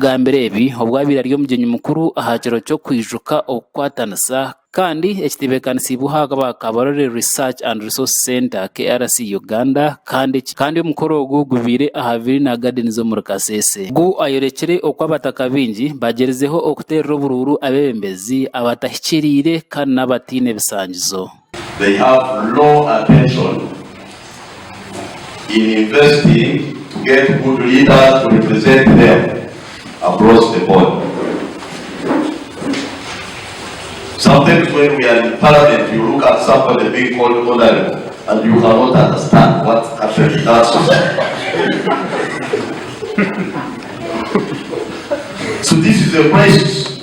bwa mbere ebi obwabira ryo mugenyi mukuru ahakiro cyo kwijuka okwatanisa kandi ekitebekanisi buhaga bakabarore Research and Resource Center KRC Uganda kandi umukoro ogu gubire ahaviri na garden zo muri Kasese gu ayorekere okwabataka bingi bagerezeho okuterera obururu abebembezi abatahikirire kandi n'abatine bisangizo. They have low attention in investing to get good leaders to represent them across the board. Sometimes when we are in parliament, you look at somebody being called honorable and you cannot understand what's happening in that society. So this is a crisis.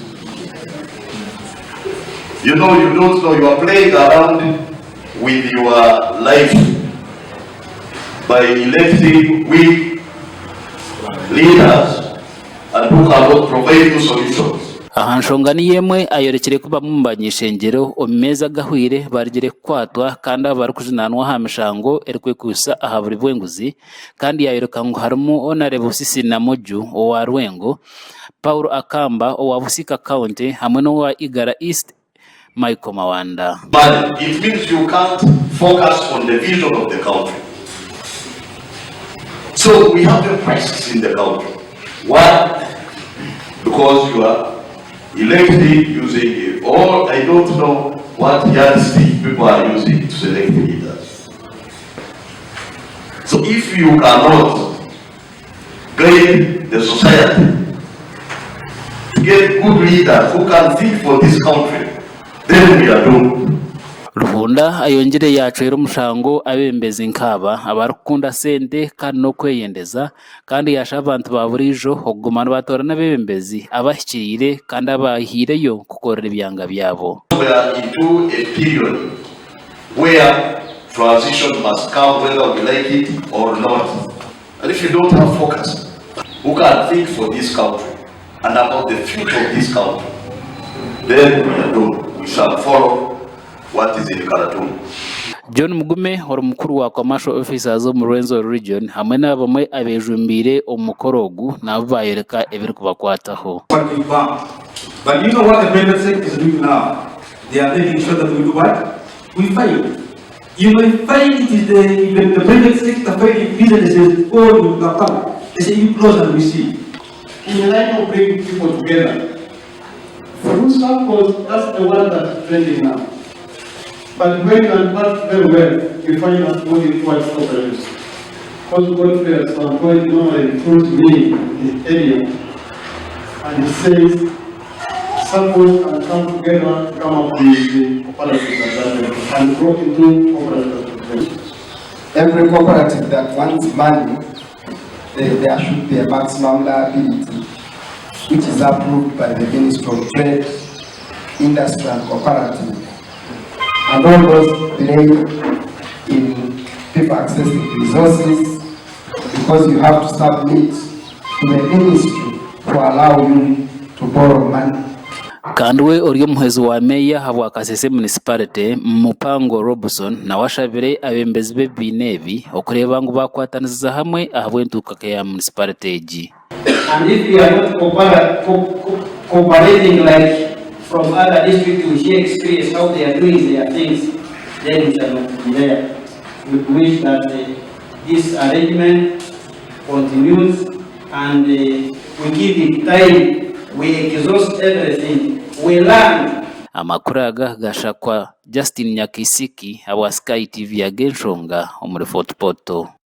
You don't know, you are playing around with your life by electing weak leaders and who cannot provide you solutions. Ahanshongani yemwe ayorekere kuba mumbanyisha ngero omeza gahwire barigere kwatwa kandi abarukujinanwa hamishango erikwe kusa ahaburi bwenguzi kandi yayoruka ngo harimo honorable Sisi na Moju owa Rwengo, Paul Akamba owa Busika County hamwe no wa Igara East Michael Mawanda. But it means you can't focus on the vision of the country. So we have the crisis in the country. Why? Because you are elected using all, I don't know what yardstick people are using to select leaders. So if you cannot guide the society to get good leaders who can think for this country, then we are doomed. Ruhunda ayongere yacero mushango abembezi nkaba abarukunda sente kandi no kweyendeza kandi yasha abantu baburijo ogumana batora n'abembezi abahikirire kandi abahireyo kukorera ibyanga byabo. We are into a period where transition must come whether we like it or not. And if you don't have focus, who can think for this country and about the future of this country, then we are doomed. We shall follow what is in Khartoum. John Mugume horo mukuru wa commercial officers zo mu Rwenzori region hamwe n'abamwe abejumbire omukorogu nabo bayereka ebiri kubakwataho. But you know what the private sector is doing now? They are making sure that we do what? We fight. You may find it is the private sector fighting businesses all in Kampala. They say you close and we see. In the line of bringing people together. For those circles, that's the one that's trending now. But when you unpack very well, you find us moving towards cooperation. Because God fears some point normally recruits me in this area. And he says, circles can come together to come up with the cooperatives and grow into cooperatives. Every cooperative that wants money, there should be a maximum liability, which is approved by the Ministry of Trade, Industry and Cooperative. And all those play in people accessing resources because you have to submit to the ministry to allow you to borrow money. Kandwe oriyo muhezi wa meya habwa Kasese municipality mupango Robinson na washabire abembezi be binebi okureba ngo bakwataniza hamwe ahabwentuka ya municipality egi. And if we are not cooperating like from other districts to share experience how they are doing their things, then we shall not be there. We wish that this arrangement continues and we give it time, we exhaust everything, we learn. Amakuraga gashakwa Justin Nyakisiki awa Sky TV ya Genshonga omuri Fort Poto.